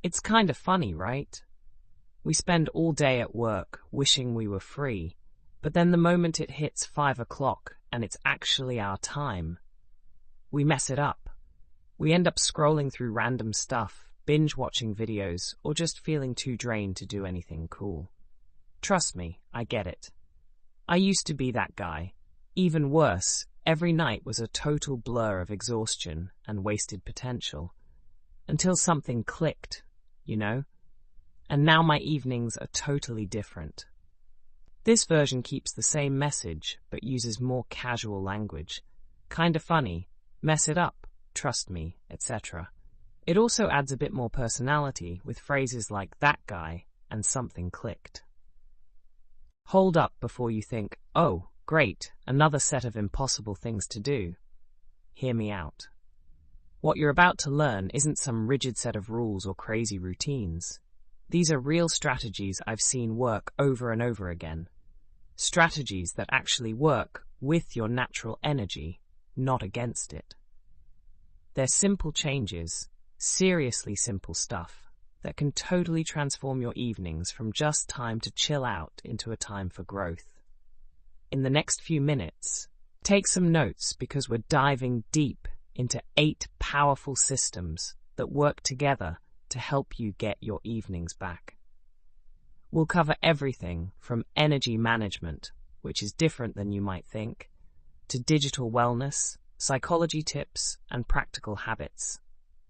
It's kind of funny, right? We spend all day at work wishing we were free, but then the moment it hits 5 o'clock and it's actually our time, we mess it up. We end up scrolling through random stuff, binge-watching videos, or just feeling too drained to do anything cool. Trust me, I get it. I used to be that guy. Even worse, every night was a total blur of exhaustion and wasted potential. Until something clicked, you know? And now my evenings are totally different. This version keeps the same message, but uses more casual language. Kinda funny, mess it up, trust me, etc. It also adds a bit more personality with phrases like that guy and something clicked. Hold up before you think, oh, great, another set of impossible things to do. Hear me out. What you're about to learn isn't some rigid set of rules or crazy routines. These are real strategies I've seen work over and over again. Strategies that actually work with your natural energy, not against it. They're simple changes, seriously simple stuff, that can totally transform your evenings from just time to chill out into a time for growth. In the next few minutes, take some notes because we're diving deep into 8 powerful systems that work together to help you get your evenings back. We'll cover everything from energy management, which is different than you might think, to digital wellness, psychology tips, and practical habits.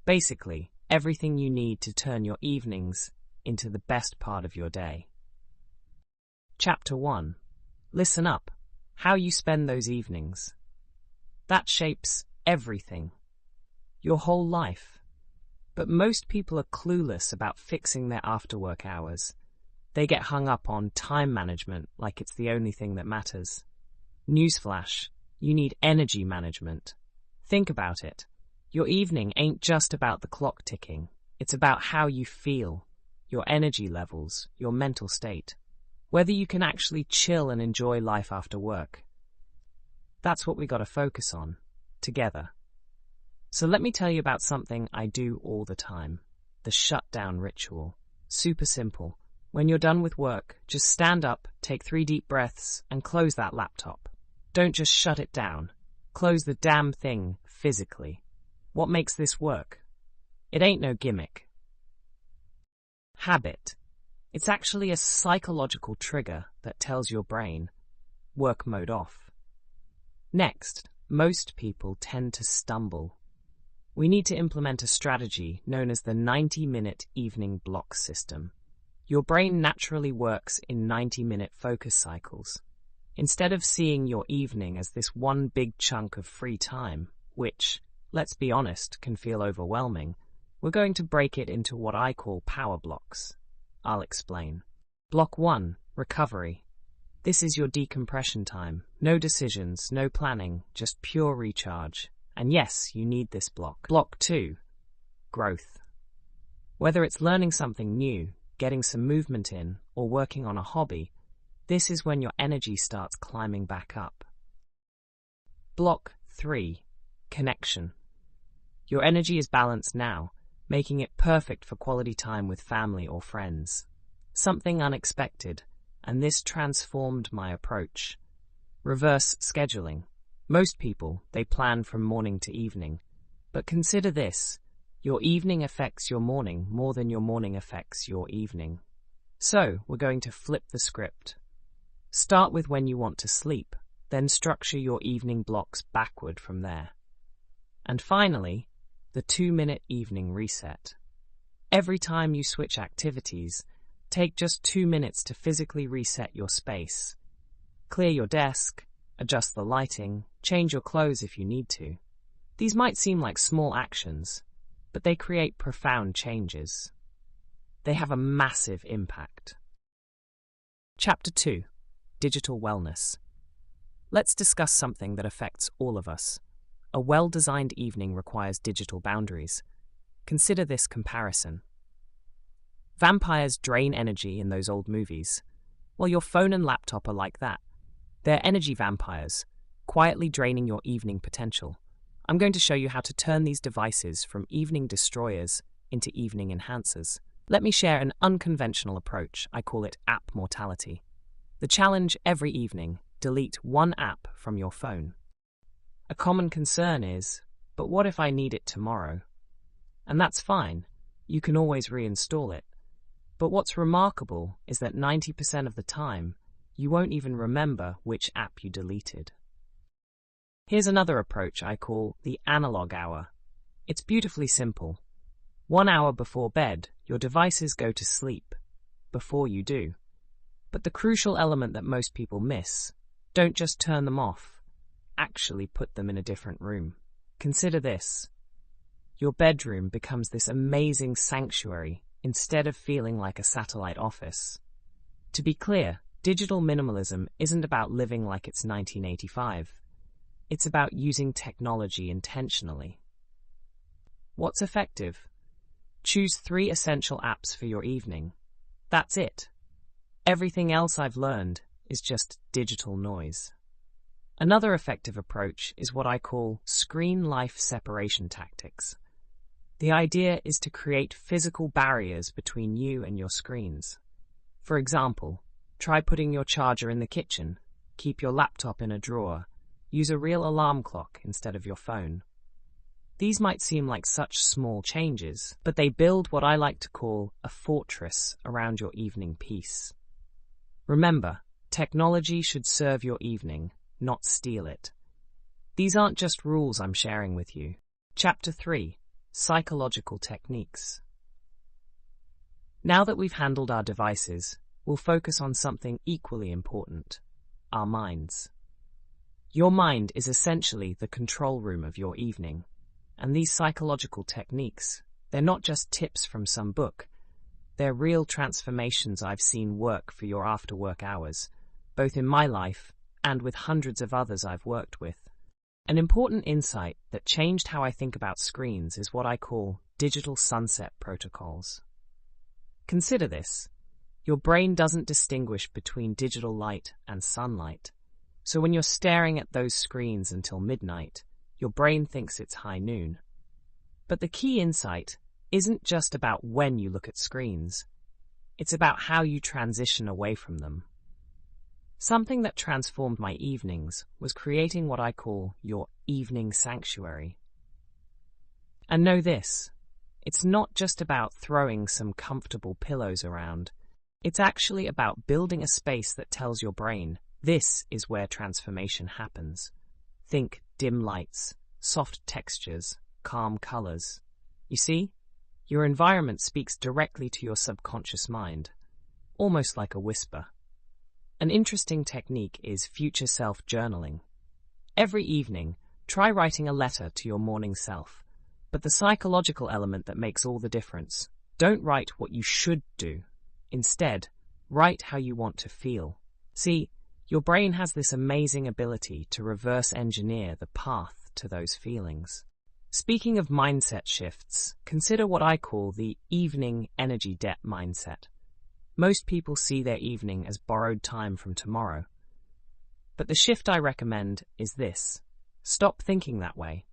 Basically, everything you need to turn your evenings into the best part of your day. Chapter 1. Listen up. How you spend those evenings. That shapes everything. Your whole life. But most people are clueless about fixing their after-work hours. They get hung up on time management like it's the only thing that matters. Newsflash, you need energy management. Think about it. Your evening ain't just about the clock ticking. It's about how you feel, your energy levels, your mental state. Whether you can actually chill and enjoy life after work. That's what we gotta focus on, together. So let me tell you about something I do all the time. The shutdown ritual. Super simple. When you're done with work, just stand up, take 3 deep breaths, and close that laptop. Don't just shut it down. Close the damn thing physically. What makes this work? It ain't no gimmick. Habit. It's actually a psychological trigger that tells your brain, work mode off. Next, most people tend to stumble. We need to implement a strategy known as the 90-minute evening block system. Your brain naturally works in 90-minute focus cycles. Instead of seeing your evening as this one big chunk of free time, which, let's be honest, can feel overwhelming, we're going to break it into what I call power blocks. I'll explain. Block 1, recovery. This is your decompression time. No decisions, no planning, just pure recharge. And yes, you need this block. Block 2, growth. Whether it's learning something new, getting some movement in, or working on a hobby, this is when your energy starts climbing back up. Block 3, connection. Your energy is balanced now, making it perfect for quality time with family or friends. Something unexpected, and this transformed my approach. Reverse scheduling. Most people, they plan from morning to evening. But consider this, your evening affects your morning more than your morning affects your evening. So, we're going to flip the script. Start with when you want to sleep, then structure your evening blocks backward from there. And finally, the 2-minute evening reset. Every time you switch activities, take just 2 minutes to physically reset your space. Clear your desk, adjust the lighting, change your clothes if you need to. These might seem like small actions, but they create profound changes. They have a massive impact. Chapter 2. Digital Wellness. Let's discuss something that affects all of us. A well-designed evening requires digital boundaries. Consider this comparison. Vampires drain energy in those old movies. Well, your phone and laptop are like that. They're energy vampires, quietly draining your evening potential. I'm going to show you how to turn these devices from evening destroyers into evening enhancers. Let me share an unconventional approach. I call it app mortality. The challenge every evening: delete one app from your phone. A common concern is, but what if I need it tomorrow? And that's fine. You can always reinstall it. But what's remarkable is that 90% of the time, you won't even remember which app you deleted. Here's another approach I call the analog hour. It's beautifully simple. 1 hour before bed, your devices go to sleep. Before you do. But the crucial element that most people miss: don't just turn them off. Actually put them in a different room. Consider this. Your bedroom becomes this amazing sanctuary instead of feeling like a satellite office. To be clear, digital minimalism isn't about living like it's 1985. It's about using technology intentionally. What's effective? Choose 3 essential apps for your evening. That's it. Everything else I've learned is just digital noise. Another effective approach is what I call screen life separation tactics. The idea is to create physical barriers between you and your screens. For example, try putting your charger in the kitchen, keep your laptop in a drawer, use a real alarm clock instead of your phone. These might seem like such small changes, but they build what I like to call a fortress around your evening peace. Remember, technology should serve your evening, not steal it. These aren't just rules I'm sharing with you. Chapter 3: Psychological Techniques. Now that we've handled our devices, we'll focus on something equally important: our minds. Your mind is essentially the control room of your evening, and these psychological techniques, they're not just tips from some book. They're real transformations I've seen work for your after-work hours, both in my life and with hundreds of others I've worked with. An important insight that changed how I think about screens is what I call digital sunset protocols. Consider this. Your brain doesn't distinguish between digital light and sunlight. So when you're staring at those screens until midnight, your brain thinks it's high noon. But the key insight isn't just about when you look at screens. It's about how you transition away from them. Something that transformed my evenings was creating what I call your evening sanctuary. And know this, it's not just about throwing some comfortable pillows around. It's actually about building a space that tells your brain, this is where transformation happens. Think dim lights, soft textures, calm colors. You see? Your environment speaks directly to your subconscious mind, almost like a whisper. An interesting technique is future self journaling. Every evening, try writing a letter to your morning self. But the psychological element that makes all the difference: don't write what you should do. Instead, write how you want to feel. See, your brain has this amazing ability to reverse engineer the path to those feelings. Speaking of mindset shifts, consider what I call the evening energy debt mindset. Most people see their evening as borrowed time from tomorrow. But the shift I recommend is this: stop thinking that way.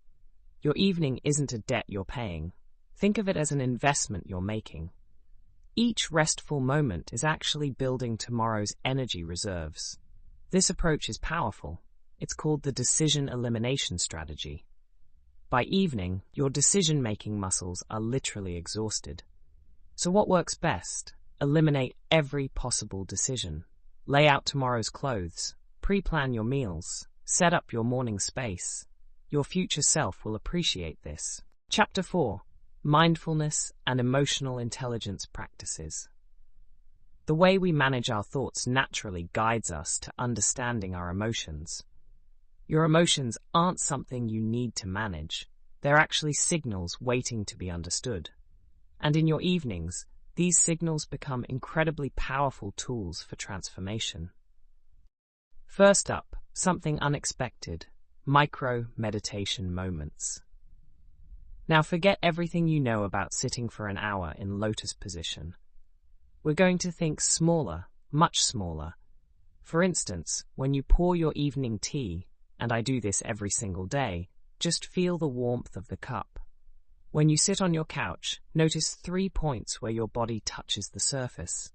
Your evening isn't a debt you're paying. Think of it as an investment you're making. Each restful moment is actually building tomorrow's energy reserves. This approach is powerful. It's called the decision elimination strategy. By evening, your decision-making muscles are literally exhausted. So what works best? Eliminate every possible decision. Lay out tomorrow's clothes. Pre-plan your meals. Set up your morning space. Your future self will appreciate this. Chapter 4: Mindfulness and Emotional Intelligence Practices. The way we manage our thoughts naturally guides us to understanding our emotions. Your emotions aren't something you need to manage. They're actually signals waiting to be understood. And in your evenings, these signals become incredibly powerful tools for transformation. First up, something unexpected: micro-meditation moments. Now forget everything you know about sitting for an hour in lotus position. We're going to think smaller, much smaller. For instance, when you pour your evening tea, and I do this every single day, just feel the warmth of the cup. When you sit on your couch, notice 3 points where your body touches the surface.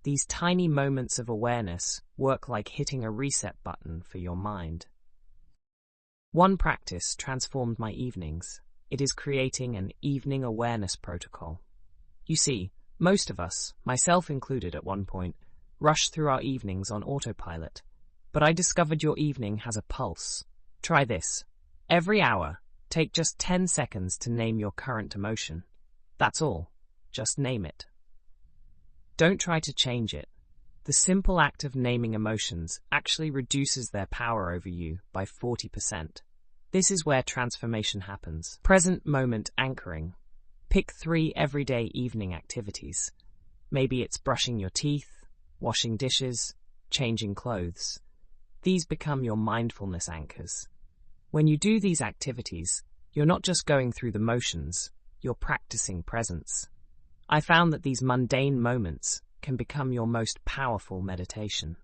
These tiny moments of awareness work like hitting a reset button for your mind. One practice transformed my evenings. It is creating an evening awareness protocol. You see, most of us, myself included at one point, rush through our evenings on autopilot. But I discovered your evening has a pulse. Try this. Every hour, take just 10 seconds to name your current emotion. That's all. Just name it. Don't try to change it. The simple act of naming emotions actually reduces their power over you by 40%. This is where transformation happens. Present moment anchoring. Pick 3 everyday evening activities. Maybe it's brushing your teeth, washing dishes, changing clothes. These become your mindfulness anchors. When you do these activities, you're not just going through the motions, you're practicing presence. I found that these mundane moments can become your most powerful meditation.